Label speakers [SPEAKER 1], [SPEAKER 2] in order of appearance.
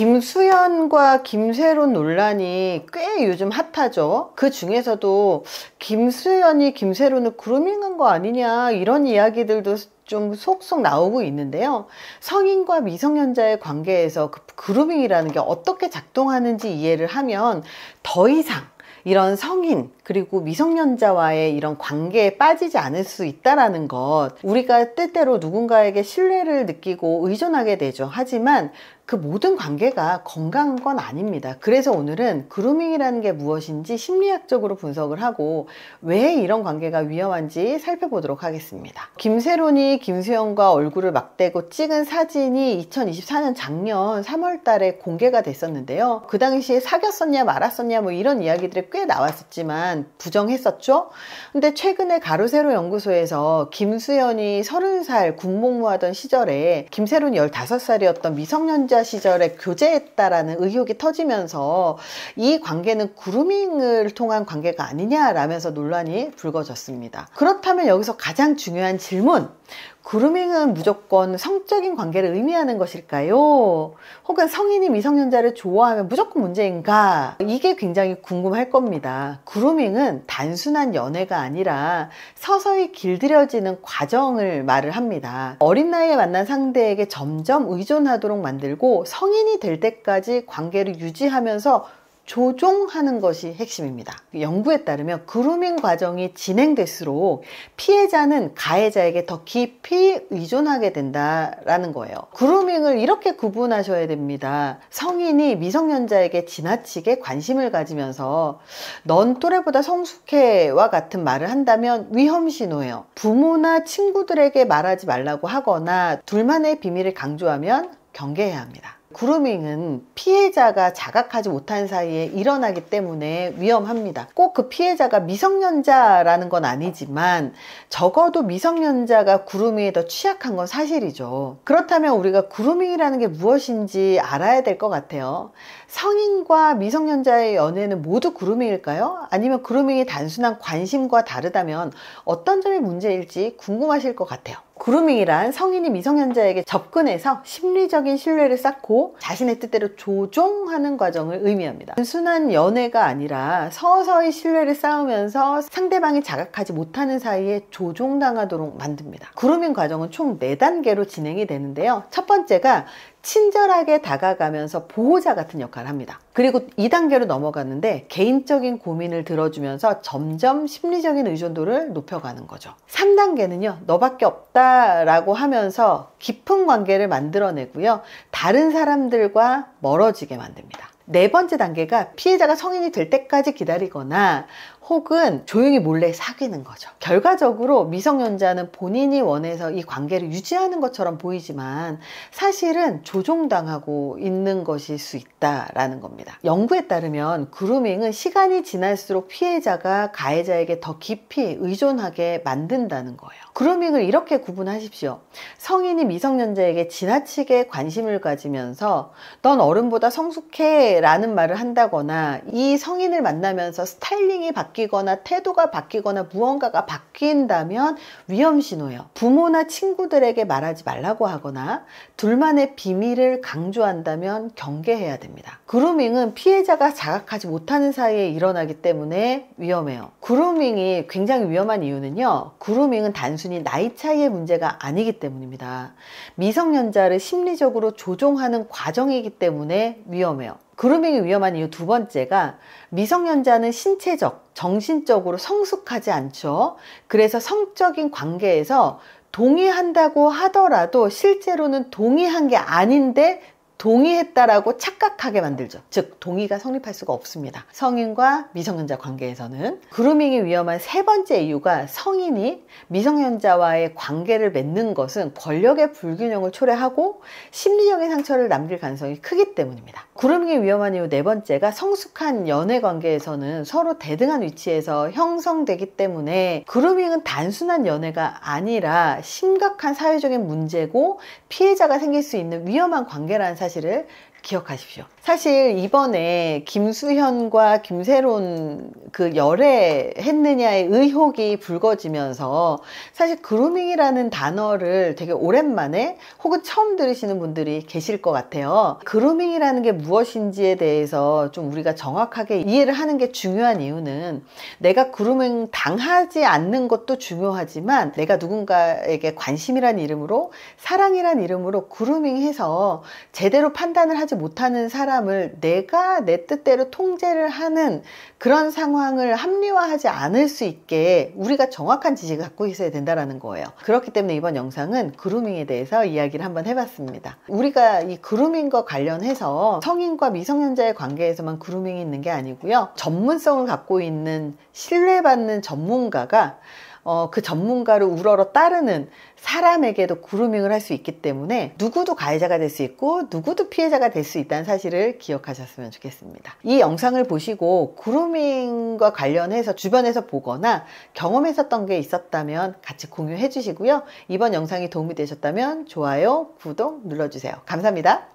[SPEAKER 1] 김수현과 김세론 논란이 꽤 요즘 핫하죠. 그 중에서도 김수현이 김세론을 그루밍한 거 아니냐 이런 이야기들도 좀 속속 나오고 있는데요. 성인과 미성년자의 관계에서 그 그루밍이라는 게 어떻게 작동하는지 이해를 하면 더 이상 이런 성인 그리고 미성년자와의 이런 관계에 빠지지 않을 수 있다는 것, 우리가 때때로 누군가에게 신뢰를 느끼고 의존하게 되죠. 하지만 그 모든 관계가 건강한 건 아닙니다. 그래서 오늘은 그루밍이라는 게 무엇인지 심리학적으로 분석을 하고 왜 이런 관계가 위험한지 살펴보도록 하겠습니다. 김세론이 김수현과 얼굴을 맞대고 찍은 사진이 2024년 작년 3월 달에 공개가 됐었는데요. 그 당시에 사귀었었냐 말았었냐 뭐 이런 이야기들이 꽤 나왔었지만 부정했었죠. 근데 최근에 가로세로 연구소에서 김수현이 30살 군복무하던 시절에 김세론이 15살이었던 미성년자 시절에 교제했다라는 의혹이 터지면서 이 관계는 그루밍을 통한 관계가 아니냐라면서 논란이 불거졌습니다. 그렇다면 여기서 가장 중요한 질문, 그루밍은 무조건 성적인 관계를 의미하는 것일까요? 혹은 성인이 미성년자를 좋아하면 무조건 문제인가? 이게 굉장히 궁금할 겁니다. 그루밍은 단순한 연애가 아니라 서서히 길들여지는 과정을 말을 합니다. 어린 나이에 만난 상대에게 점점 의존하도록 만들고 성인이 될 때까지 관계를 유지하면서 조종하는 것이 핵심입니다. 연구에 따르면 그루밍 과정이 진행될수록 피해자는 가해자에게 더 깊이 의존하게 된다라는 거예요. 그루밍을 이렇게 구분하셔야 됩니다. 성인이 미성년자에게 지나치게 관심을 가지면서 넌 또래보다 성숙해와 같은 말을 한다면 위험 신호예요. 부모나 친구들에게 말하지 말라고 하거나 둘만의 비밀을 강조하면 경계해야 합니다. 그루밍은 피해자가 자각하지 못한 사이에 일어나기 때문에 위험합니다. 꼭 그 피해자가 미성년자라는 건 아니지만 적어도 미성년자가 그루밍에 더 취약한 건 사실이죠. 그렇다면 우리가 그루밍이라는 게 무엇인지 알아야 될 것 같아요. 성인과 미성년자의 연애는 모두 그루밍일까요? 아니면 그루밍이 단순한 관심과 다르다면 어떤 점이 문제일지 궁금하실 것 같아요. 그루밍이란 성인이 미성년자에게 접근해서 심리적인 신뢰를 쌓고 자신의 뜻대로 조종하는 과정을 의미합니다. 단순한 연애가 아니라 서서히 신뢰를 쌓으면서 상대방이 자각하지 못하는 사이에 조종당하도록 만듭니다. 그루밍 과정은 총 4단계로 진행이 되는데요. 첫 번째가 친절하게 다가가면서 보호자 같은 역할을 합니다. 그리고 2단계로 넘어가는데 개인적인 고민을 들어주면서 점점 심리적인 의존도를 높여가는 거죠. 3단계는요, 너밖에 없다라고 하면서 깊은 관계를 만들어내고요, 다른 사람들과 멀어지게 만듭니다. 4번째 단계가 피해자가 성인이 될 때까지 기다리거나 혹은 조용히 몰래 사귀는 거죠. 결과적으로 미성년자는 본인이 원해서 이 관계를 유지하는 것처럼 보이지만 사실은 조종당하고 있는 것일 수 있다라는 겁니다. 연구에 따르면 그루밍은 시간이 지날수록 피해자가 가해자에게 더 깊이 의존하게 만든다는 거예요. 그루밍을 이렇게 구분하십시오. 성인이 미성년자에게 지나치게 관심을 가지면서 넌 어른보다 성숙해 라는 말을 한다거나 이 성인을 만나면서 스타일링이 바뀌거나 태도가 바뀌거나 무언가가 바뀐다면 위험 신호예요. 부모나 친구들에게 말하지 말라고 하거나 둘만의 비밀을 강조한다면 경계해야 됩니다. 그루밍은 피해자가 자각하지 못하는 사이에 일어나기 때문에 위험해요. 그루밍이 굉장히 위험한 이유는요, 그루밍은 단순히 나이 차이의 문제가 아니기 때문입니다. 미성년자를 심리적으로 조종하는 과정이기 때문에 위험해요. 그루밍이 위험한 이유 2번째가 미성년자는 신체적, 정신적으로 성숙하지 않죠. 그래서 성적인 관계에서 동의한다고 하더라도 실제로는 동의한 게 아닌데 동의했다라고 착각하게 만들죠. 즉 동의가 성립할 수가 없습니다. 성인과 미성년자 관계에서는. 그루밍이 위험한 3번째 이유가 성인이 미성년자와의 관계를 맺는 것은 권력의 불균형을 초래하고 심리적인 상처를 남길 가능성이 크기 때문입니다. 그루밍이 위험한 이유 4번째가 성숙한 연애 관계에서는 서로 대등한 위치에서 형성되기 때문에 그루밍은 단순한 연애가 아니라 심각한 사회적인 문제고 피해자가 생길 수 있는 위험한 관계라는 사실을 기억하십시오. 사실 이번에 김수현과 김세론 그 열애했느냐의 의혹이 불거지면서 사실 그루밍이라는 단어를 되게 오랜만에 혹은 처음 들으시는 분들이 계실 것 같아요. 그루밍이라는 게 무엇인지에 대해서 좀 우리가 정확하게 이해를 하는 게 중요한 이유는 내가 그루밍 당하지 않는 것도 중요하지만 내가 누군가에게 관심이란 이름으로 사랑이란 이름으로 그루밍해서 제대로 판단을 하지 못하는 사람을 내가 내 뜻대로 통제를 하는 그런 상황을 합리화하지 않을 수 있게 우리가 정확한 지식을 갖고 있어야 된다는 거예요. 그렇기 때문에 이번 영상은 그루밍에 대해서 이야기를 한번 해봤습니다. 우리가 이 그루밍과 관련해서 성인과 미성년자의 관계에서만 그루밍이 있는 게 아니고요. 전문성을 갖고 있는 신뢰받는 전문가가 그 전문가를 우러러 따르는 사람에게도 그루밍을 할 수 있기 때문에 누구도 가해자가 될 수 있고 누구도 피해자가 될 수 있다는 사실을 기억하셨으면 좋겠습니다. 이 영상을 보시고 그루밍과 관련해서 주변에서 보거나 경험했었던 게 있었다면 같이 공유해 주시고요. 이번 영상이 도움이 되셨다면 좋아요, 구독 눌러주세요. 감사합니다.